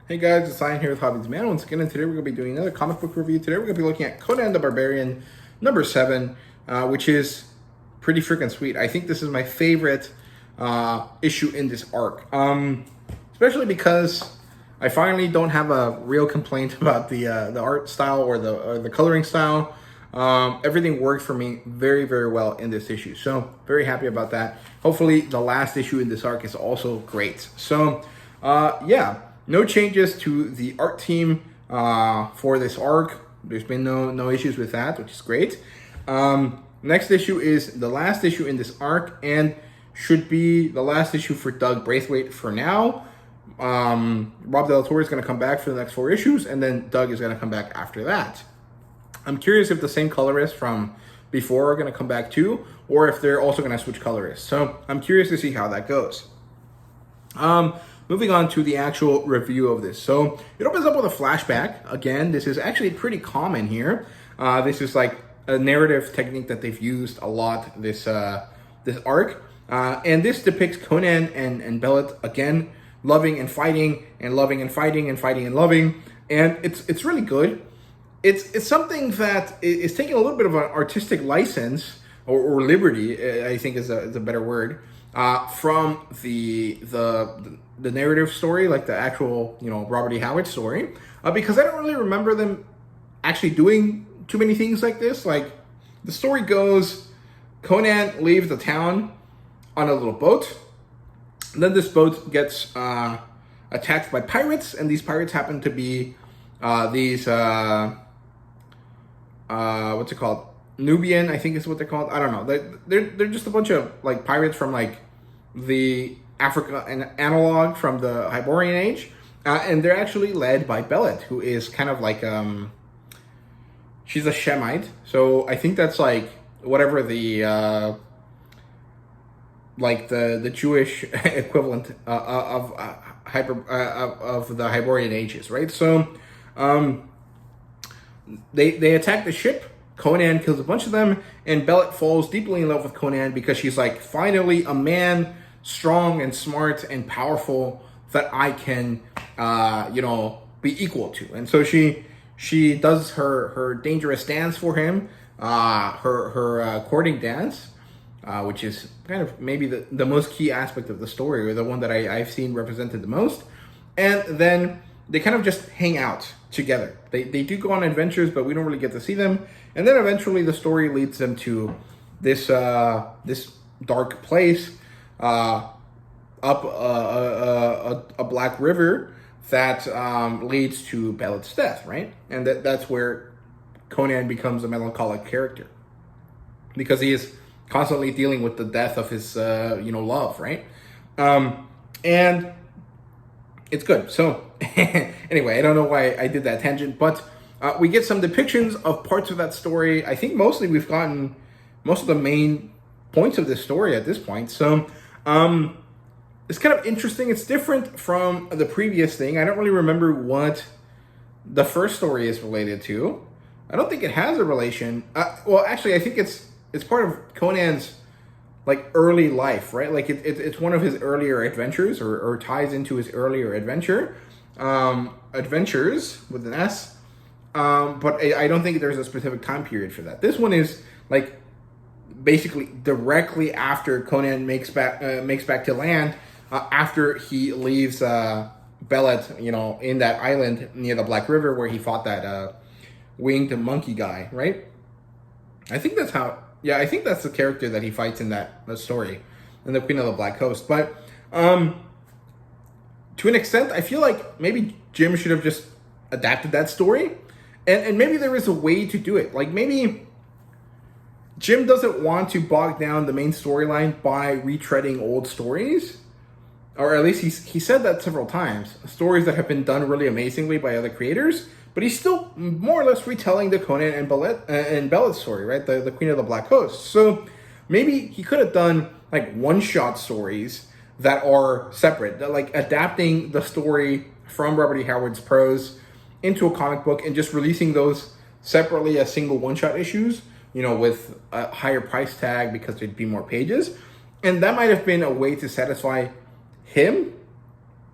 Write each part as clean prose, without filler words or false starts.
Hey guys, it's Ryan here with HobbiesofaMan. Once again, and today we're going to be doing another comic book review. Today we're going to be looking at Conan the Barbarian, number 7, which is pretty freaking sweet. I think this is my favorite issue in this arc, especially because I finally don't have a real complaint about the art style or the coloring style. Everything worked for me very, very well in this issue, so very happy about that. Hopefully, the last issue in this arc is also great. So, yeah. No changes to the art team for this arc. There's been no issues with that, which is great. Next issue is the last issue in this arc and should be the last issue for Doug Braithwaite for now. Rob Del Toro is going to come back for the next 4 issues, and then Doug is going to come back after that. I'm curious if the same colorists from before are going to come back too, or if they're also going to switch colorists. So I'm curious to see how that goes. Moving on to the actual review of this. So it opens up with a flashback. Again, this is actually pretty common here. This is like a narrative technique that they've used a lot this arc. And this depicts Conan and Belet again loving and fighting and loving and fighting and fighting and loving. And it's really good. It's something that is taking a little bit of an artistic license or liberty, I think is a better word, from the narrative story, like the actual, Robert E. Howard story, because I don't really remember them actually doing too many things like this. Like, the story goes, Conan leaves the town on a little boat, and then this boat gets attacked by pirates, and these pirates happen to be these, what's it called? Nubian, I think is what they're called. I don't know. They're just a bunch of, like, pirates from, like, the Africa and analog from the Hyborian age, and they're actually led by Belet, who is kind of like she's a Shemite, so I think that's like whatever the like the Jewish equivalent of the Hyborian ages, right? So they attack the ship. Conan kills a bunch of them, and Belet falls deeply in love with Conan because she's like, finally a man strong and smart and powerful that I can, be equal to. And so she does her dangerous dance for him, her courting dance, which is kind of maybe the most key aspect of the story, or the one that I've seen represented the most. And then they kind of just hang out together. They do go on adventures, but we don't really get to see them. And then eventually the story leads them to this this dark place, up a black river that leads to Belet's death, right? And that's where Conan becomes a melancholic character, because he is constantly dealing with the death of his love, right? And it's good. So anyway, I don't know why I did that tangent, but we get some depictions of parts of that story. I think mostly we've gotten most of the main points of this story at this point. So it's kind of interesting. It's different from the previous thing. I don't really remember what the first story is related to. I don't think it has a relation. Well, actually, I think it's part of Conan's like early life, right? Like it's one of his earlier adventures, or ties into his earlier adventures with an S. But I don't think there's a specific time period for that. This one is like basically directly after Conan makes back to land, after he leaves Belet, in that island near the Black River where he fought that winged monkey guy, right? I think that's how. Yeah, I think that's the character that he fights in that story, in the Queen of the Black Coast. But to an extent, I feel like maybe Jim should have just adapted that story, and maybe there is a way to do it. Like, maybe Jim doesn't want to bog down the main storyline by retreading old stories, or at least he said that several times. Stories that have been done really amazingly by other creators, but he's still more or less retelling the Conan and Belet story, right? The Queen of the Black Coast. So maybe he could have done like one-shot stories that are separate, that, like, adapting the story from Robert E. Howard's prose into a comic book and just releasing those separately as single one-shot issues, with a higher price tag because there'd be more pages. And that might have been a way to satisfy him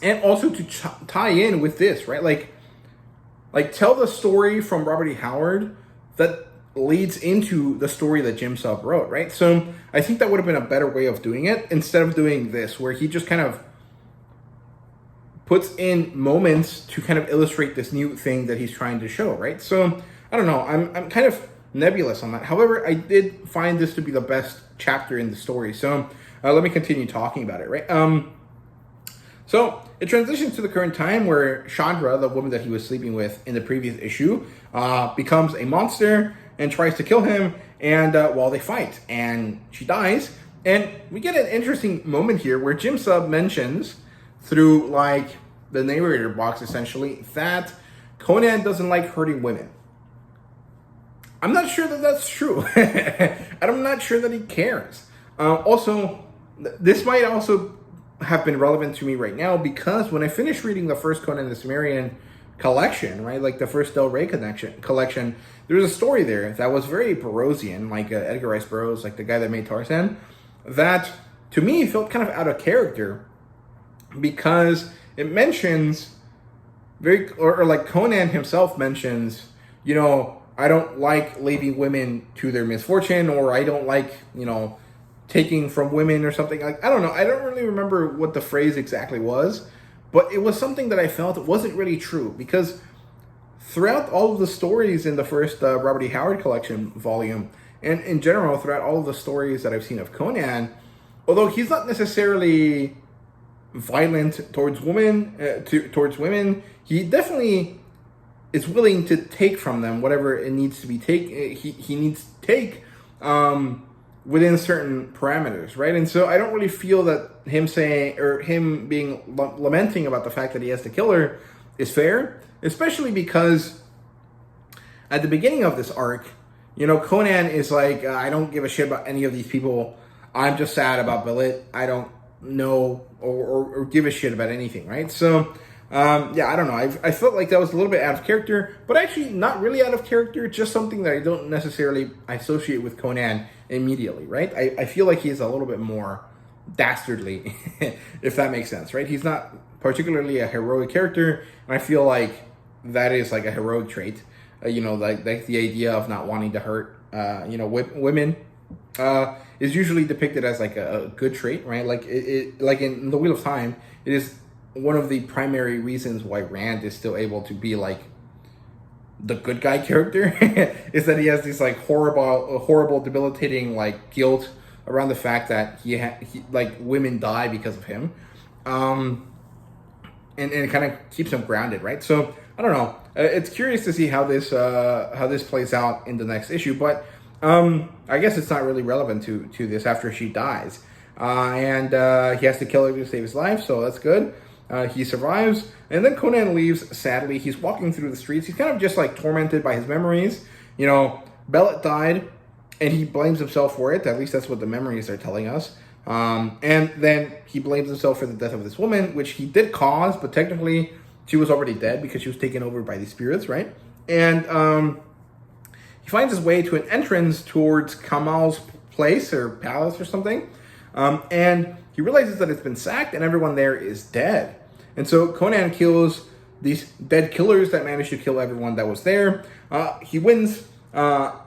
and also to tie in with this, right? Like tell the story from Robert E. Howard that leads into the story that Jim Sub wrote, right? So I think that would have been a better way of doing it instead of doing this, where he just kind of puts in moments to kind of illustrate this new thing that he's trying to show, right? So I don't know, I'm kind of nebulous on that. However, I did find this to be the best chapter in the story. So let me continue talking about it, right? So it transitions to the current time where Chandra, the woman that he was sleeping with in the previous issue, becomes a monster and tries to kill him, and while they fight, and she dies. And we get an interesting moment here where Jim Sub mentions, through like the narrator box essentially, that Conan doesn't like hurting women. I'm not sure that that's true. I'm not sure that he cares. Also, this might also have been relevant to me right now, because when I finished reading the first Conan the Barbarian collection, right, like the first Del Rey collection, there was a story there that was very Burroughsian, like Edgar Rice Burroughs, like the guy that made Tarzan, that to me felt kind of out of character, because it mentions or like Conan himself mentions, you know, I don't like leaving women to their misfortune, or I don't like, you know, taking from women or something. Like, I don't know. I don't really remember what the phrase exactly was, but it was something that I felt wasn't really true, because throughout all of the stories in the first Robert E. Howard collection volume, and in general throughout all of the stories that I've seen of Conan, although he's not necessarily violent towards women, he definitely is willing to take from them whatever it needs to be he needs to take within certain parameters, right? And so I don't really feel that him saying, or him being lamenting about the fact that he has to kill her is fair, especially because at the beginning of this arc, you know, Conan is like, I don't give a shit about any of these people. I'm just sad about Billet. I don't know or give a shit about anything, right? So, yeah, I don't know. I felt like that was a little bit out of character, but actually not really out of character, just something that I don't necessarily associate with Conan immediately, right? I feel like he's a little bit more dastardly, if that makes sense, right? He's not particularly a heroic character, and I feel like that is like a heroic trait, you know, like the idea of not wanting to hurt, you know, women, is usually depicted as like a good trait, right? Like it like in The Wheel of Time, it is one of the primary reasons why Rand is still able to be like the good guy character is that he has this like horrible, debilitating like guilt around the fact that he like women die because of him, and it kind of keeps him grounded, right? So I don't know. It's curious to see how this plays out in the next issue, but I guess it's not really relevant to this after she dies, and he has to kill her to save his life, so that's good. He survives, and then Conan leaves sadly. He's walking through the streets. He's kind of just like tormented by his memories. You know, Bellet died, and he blames himself for it. At least that's what the memories are telling us. And then he blames himself for the death of this woman, which he did cause, but technically she was already dead because she was taken over by these spirits, right? And he finds his way to an entrance towards Kamal's place or palace or something, and he realizes that it's been sacked and everyone there is dead. And so Conan kills these dead killers that managed to kill everyone that was there. He wins the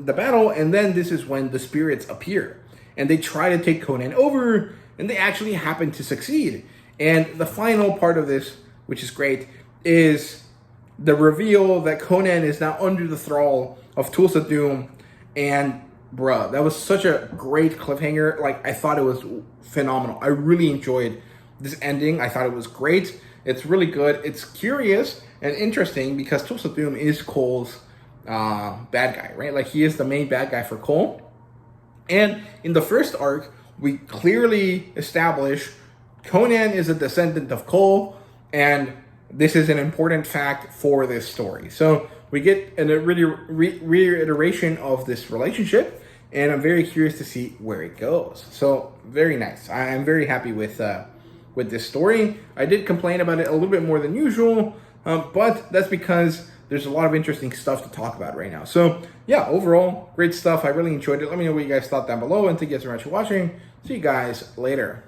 battle, and then this is when the spirits appear. And they try to take Conan over, and they actually happen to succeed. And the final part of this, which is great, is the reveal that Conan is now under the thrall of Tulsa Doom. And bruh, that was such a great cliffhanger. Like, I thought it was phenomenal. I really enjoyed this ending. I thought it was great. It's really good. It's curious and interesting because Tulsa Doom is Cole's bad guy, right? Like, he is the main bad guy for Cole. And in the first arc, we clearly establish Conan is a descendant of Cole, and this is an important fact for this story. So we get a reiteration of this relationship, and I'm very curious to see where it goes. So very nice. I'm very happy with this story. I did complain about it a little bit more than usual, but that's because there's a lot of interesting stuff to talk about right now. So yeah, overall, great stuff. I really enjoyed it. Let me know what you guys thought down below, and thank you guys so much for watching. See you guys later.